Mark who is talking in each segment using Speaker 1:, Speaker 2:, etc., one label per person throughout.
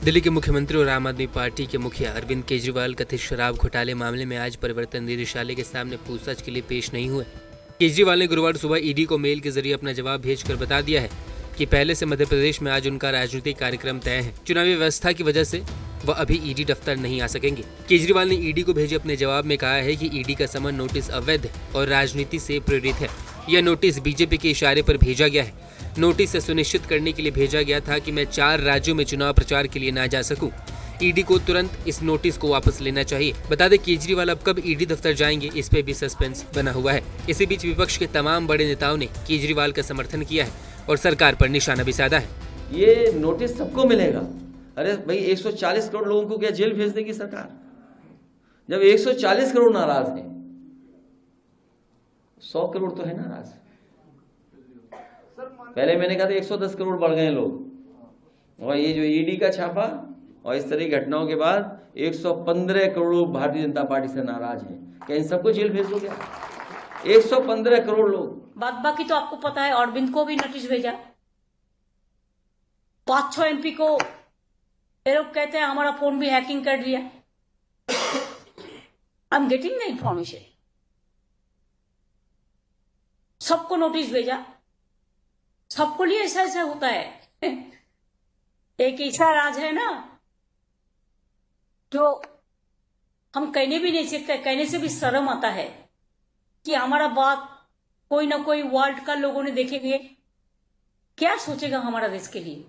Speaker 1: दिल्ली के मुख्यमंत्री और आम आदमी पार्टी के मुखिया अरविंद केजरीवाल कथित शराब घोटाले मामले में आज परिवर्तन निदेशालय के सामने पूछताछ के लिए पेश नहीं हुए। केजरीवाल ने गुरुवार सुबह ईडी को मेल के जरिए अपना जवाब भेजकर बता दिया है कि पहले से मध्य प्रदेश में आज उनका राजनीतिक कार्यक्रम तय है। चुनावी व्यवस्था की वजह से वह अभी ईडी दफ्तर नहीं आ सकेंगे। केजरीवाल ने ईडी को भेजे अपने जवाब में कहा है कि ईडी का समन नोटिस अवैध और राजनीति से प्रेरित है। यह नोटिस बीजेपी के इशारे पर भेजा गया है। नोटिस से सुनिश्चित करने के लिए भेजा गया था कि मैं 4 राज्यों में चुनाव प्रचार के लिए ना जा सकूं। ईडी को तुरंत इस नोटिस को वापस लेना चाहिए। बता दें केजरीवाल अब कब ईडी दफ्तर जाएंगे, इस पे भी सस्पेंस बना हुआ है। इसी बीच विपक्ष के तमाम बड़े नेताओं ने केजरीवाल का समर्थन किया है और सरकार पर निशाना भी साधा है।
Speaker 2: ये नोटिस सबको मिलेगा। अरे भाई 140 करोड़ लोगों को क्या जेल भेज देगी सरकार? जब 140 करोड़ नाराज हैं, 100 करोड़ तो है नाराज। पहले मैंने कहा था 110 करोड़ बढ़ गए लोग, और ये जो ईडी का छापा और इस तरह की घटनाओं के बाद 115 करोड़ लोग भारतीय जनता पार्टी से नाराज हैं। क्या इन सबको जेल भेज दोगे? 115 करोड़ लोग।
Speaker 3: बाकी तो आपको पता है, अरविंद को भी नोटिस भेजा। 5-6 एमपी को ये लोग कहते हैं हमारा फोन भी हैकिंग कर लिया। I am getting the information. सबको नोटिस भेजा, सबको लिए ऐसा ऐसा होता है। एक ऐसा राज है ना जो हम कहने भी नहीं सकते, कहने से भी शर्म आता है कि हमारा बात कोई ना कोई वर्ल्ड का लोगों ने देखेंगे, क्या सोचेगा हमारा देश के लिए।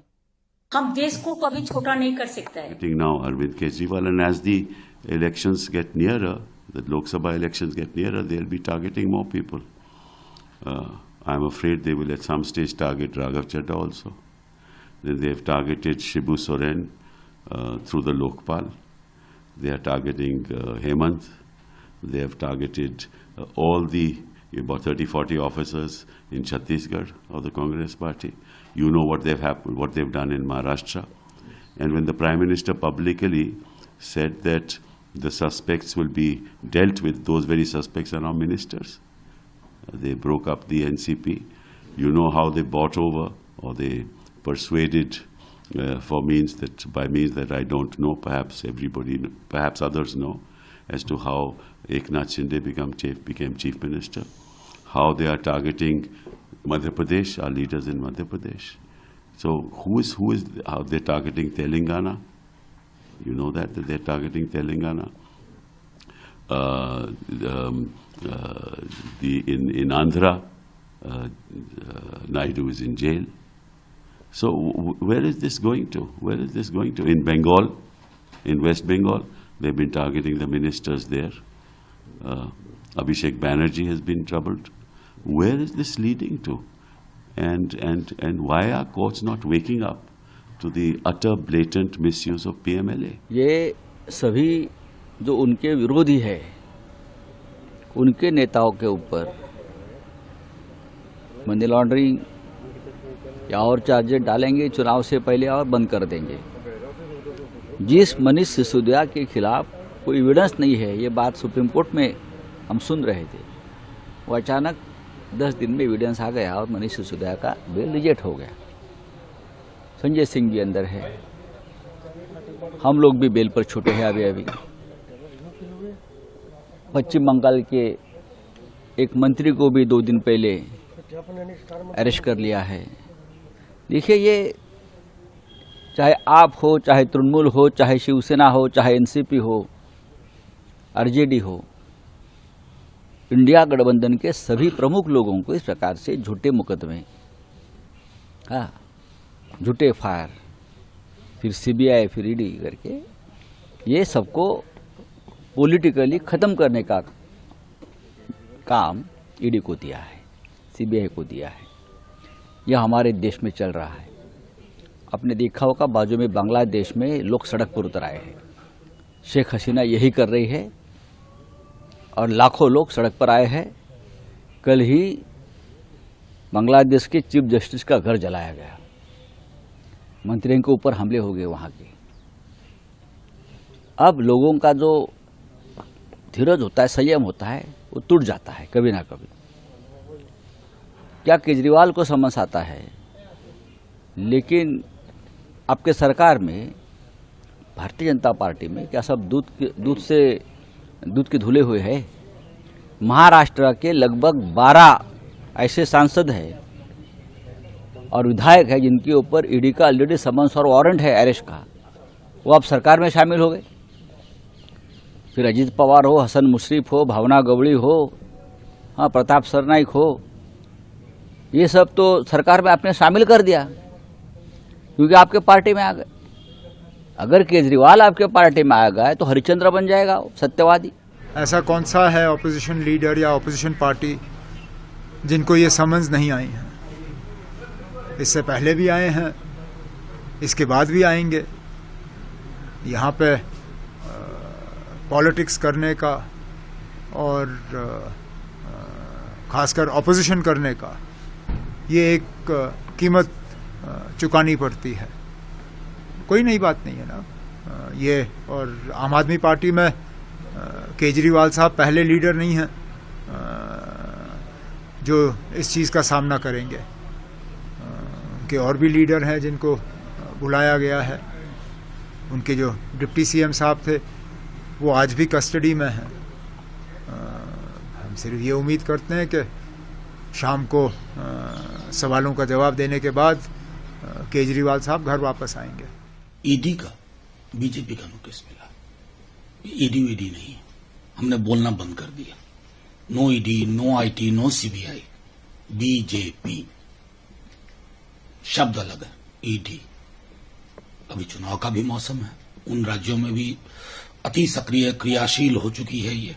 Speaker 3: हम देश को कभी छोटा नहीं कर सकता है।
Speaker 4: Now Arvind Kejriwal, and as the elections get nearer, the Lok Sabha elections get nearer, they'll be targeting more people. I'm afraid they will at some stage target Raghav Chadha also. Then they have targeted Shibu Soren through the Lokpal. They are targeting Hemant. They have targeted all the about 30-40 officers in Chhattisgarh of the Congress party. You know what they've done in Maharashtra. And when the Prime Minister publicly said that the suspects will be dealt with, those very suspects are now ministers. They broke up the NCP. You know how they bought over, or they persuaded by means that I don't know, perhaps others know, as to how Eknath Shinde became Chief Minister, how they are targeting Madhya Pradesh, our leaders in Madhya Pradesh. So how they're targeting Telangana? You know that they're targeting Telangana. In Andhra, Naidu is in jail. So where is this going to? Where is this going to? In Bengal, in West Bengal, they've been targeting the ministers there. Abhishek Banerjee has been troubled. Where is this leading to? And why are courts not waking up to the utter blatant misuse of PMLA?
Speaker 5: ये सभी जो उनके विरोधी है, उनके नेताओं के ऊपर मनी लॉन्ड्रिंग या और चार्जेस डालेंगे चुनाव से पहले और बंद कर देंगे। जिस मनीष सिसोदिया के खिलाफ कोई एविडेंस नहीं है, ये बात सुप्रीम कोर्ट में हम सुन रहे थे, वो अचानक 10 दिन में एविडेंस आ गया और मनीष सिसोदिया का बेल रिजेक्ट हो गया। संजय सिंह भी अंदर है, हम लोग भी बेल पर छूटे हैं अभी। पश्चिम बंगाल के एक मंत्री को भी 2 दिन पहले अरेस्ट कर लिया है। देखिए, ये चाहे आप हो, चाहे तृणमूल हो, चाहे शिवसेना हो, चाहे एनसीपी हो, आरजेडी हो, इंडिया गठबंधन के सभी प्रमुख लोगों को इस प्रकार से झूठे मुकदमे, झूठे फायर, फिर सीबीआई, फिर ईडी करके ये सबको पॉलिटिकली खत्म करने का काम ईडी को दिया है, सीबीआई को दिया है। यह हमारे देश में चल रहा है। आपने देखा होगा बाजू में बांग्लादेश में लोग सड़क पर उतर आए हैं। शेख हसीना यही कर रही है और लाखों लोग सड़क पर आए हैं। कल ही बांग्लादेश के चीफ जस्टिस का घर जलाया गया, मंत्रियों के ऊपर हमले हो गए वहां के। अब लोगों का जो धीरज होता है, संयम होता है, वो टूट जाता है कभी ना कभी। क्या केजरीवाल को समझ आता है? लेकिन आपके सरकार में भारतीय जनता पार्टी में क्या सब दूध के धुले हुए हैं? महाराष्ट्र के लगभग 12 ऐसे सांसद हैं और विधायक है जिनके ऊपर ईडी का ऑलरेडी समन्स और वारंट है अरेस्ट का, वो अब सरकार में शामिल हो गए। फिर अजीत पवार हो, हसन मुश्रीफ हो, भावना गवड़ी हो, हाँ प्रताप सरनाइक हो, ये सब तो सरकार में आपने शामिल कर दिया क्योंकि आपके पार्टी में आ गए। अगर केजरीवाल आपके पार्टी में आ गए तो हरिश्चंद्र बन जाएगा सत्यवादी।
Speaker 6: ऐसा कौन सा है ऑपोजिशन लीडर या ऑपोजिशन पार्टी जिनको ये समझ नहीं आई है? इससे पहले भी आए हैं, इसके बाद भी आएंगे। यहाँ पे पॉलिटिक्स करने का और खासकर ऑपोजिशन करने का ये एक कीमत चुकानी पड़ती है। कोई नई बात नहीं है ना ये। और आम आदमी पार्टी में केजरीवाल साहब पहले लीडर नहीं हैं जो इस चीज़ का सामना करेंगे। उनके और भी लीडर हैं जिनको बुलाया गया है। उनके जो डिप्टी सीएम साहब थे वो आज भी कस्टडी में हैं। हम सिर्फ ये उम्मीद करते हैं कि शाम को सवालों का जवाब देने के बाद केजरीवाल साहब घर वापस आएंगे।
Speaker 7: ईडी का बीजेपी का नोटिस मिला, ईडी नहीं है, हमने बोलना बंद कर दिया। No ED, no IT, no CBI, BJP शब्द अलग है। ईडी अभी चुनाव का भी मौसम है, उन राज्यों में भी अति सक्रिय क्रियाशील हो चुकी है ये,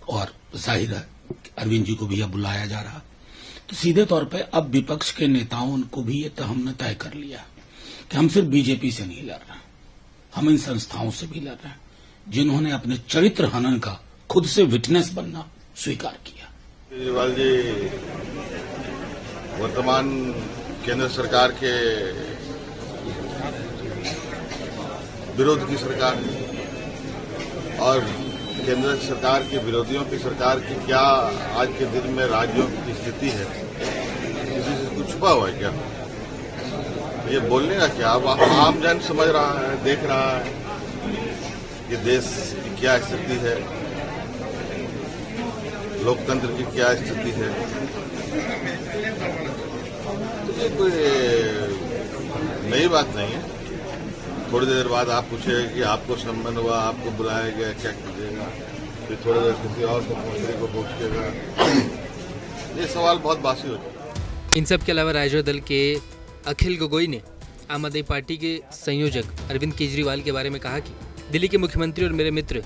Speaker 7: और जाहिर है अरविंद जी को भी अब बुलाया जा रहा। तो सीधे तौर पे अब विपक्ष के नेताओं को भी ये हमने तय कर लिया कि हम सिर्फ बीजेपी से नहीं लड़ रहे, हम इन संस्थाओं से भी लड़ रहे हैं जिन्होंने अपने चरित्र हनन का खुद से विटनेस बनना स्वीकार किया।
Speaker 8: केजरीवाल जी वर्तमान केंद्र सरकार के विरोध की सरकार और केंद्र सरकार के विरोधियों की सरकार की क्या आज के दिन में राज्यों की स्थिति है, किसी से कुछ छुपा हुआ है क्या? ये बोलने का क्या? अब आम जन समझ रहा है, देख रहा है कि देश की क्या स्थिति है, लोकतंत्र की क्या स्थिति है। तो ये कोई नई बात नहीं है। थोड़ी देर बाद आप पूछेगा कि आपको संबंध हुआ, आपको बुलाया गया, क्या कीजिएगा, फिर थोड़ी देर किसी और मुख्यमंत्री को पूछिएगा। ये सवाल बहुत बासी हो जाएगा।
Speaker 1: इन सब के अलावा राजद दल के अखिल गोगोई ने आम आदमी पार्टी के संयोजक अरविंद केजरीवाल के बारे में कहा कि दिल्ली के मुख्यमंत्री और मेरे मित्र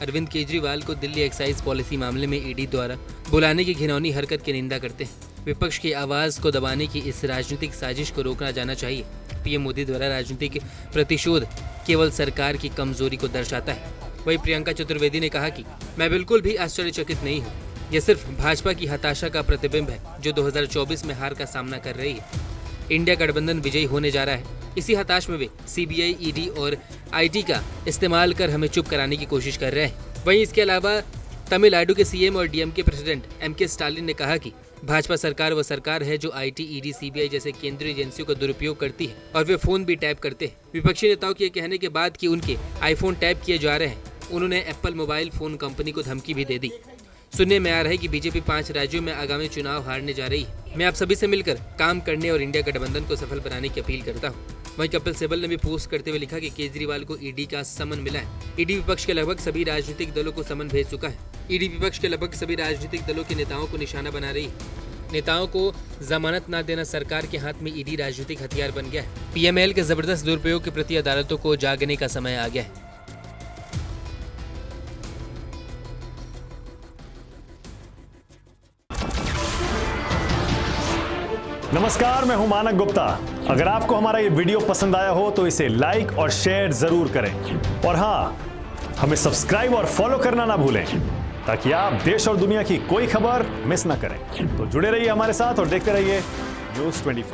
Speaker 1: अरविंद केजरीवाल को दिल्ली एक्साइज पॉलिसी मामले में ईडी द्वारा बुलाने की घिनौनी हरकत की निंदा करते हैं। विपक्ष की आवाज को दबाने की इस राजनीतिक साजिश को रोकना जाना चाहिए। पीएम मोदी द्वारा राजनीतिक प्रतिशोध केवल सरकार की कमजोरी को दर्शाता है। वहीं प्रियंका चतुर्वेदी ने कहा कि मैं बिल्कुल भी आश्चर्यचकित नहीं हूँ, यह सिर्फ भाजपा की हताशा का प्रतिबिंब है जो 2024 में हार का सामना कर रही है। इंडिया गठबंधन विजयी होने जा रहा है, इसी हताश में वे सीबीआई, ईडी और आईटी का इस्तेमाल कर हमें चुप कराने की कोशिश कर रहे हैं। वहीं इसके अलावा तमिलनाडु के सीएम और डीएमके प्रेसिडेंट एमके स्टालिन ने कहा कि भाजपा सरकार वह सरकार है जो आईटी, ईडी, सीबीआई जैसे केंद्रीय एजेंसियों का दुरुपयोग करती है और वे फोन भी टैप करते हैं। विपक्षी नेताओं के कहने के बाद कि उनके आईफोन टैप किए जा रहे हैं, उन्होंने एप्पल मोबाइल फोन कंपनी को धमकी भी दे दी। सुनने में आ रहा है कि बीजेपी 5 राज्यों में आगामी चुनाव हारने जा रही है। मैं आप सभी से मिलकर काम करने और इंडिया गठबंधन को सफल बनाने की अपील करता हूँ। वहीं कपिल सिब्बल ने भी पोस्ट करते हुए लिखा कि केजरीवाल को ईडी का समन मिला है। ईडी विपक्ष के लगभग सभी राजनीतिक दलों को समन भेज चुका है। ईडी विपक्ष के लगभग सभी राजनीतिक दलों के नेताओं को निशाना बना रही है। नेताओं को जमानत न देना सरकार के हाथ में ईडी राजनीतिक हथियार बन गया है। पीएमएल के जबरदस्त दुरुपयोग के प्रति अदालतों को जागने का समय आ गया है।
Speaker 9: नमस्कार, मैं हूं मानक गुप्ता। अगर आपको हमारा ये वीडियो पसंद आया हो तो इसे लाइक और शेयर जरूर करें, और हाँ, हमें सब्सक्राइब और फॉलो करना ना भूलें ताकि आप देश और दुनिया की कोई खबर मिस ना करें। तो जुड़े रहिए हमारे साथ और देखते रहिए News 24।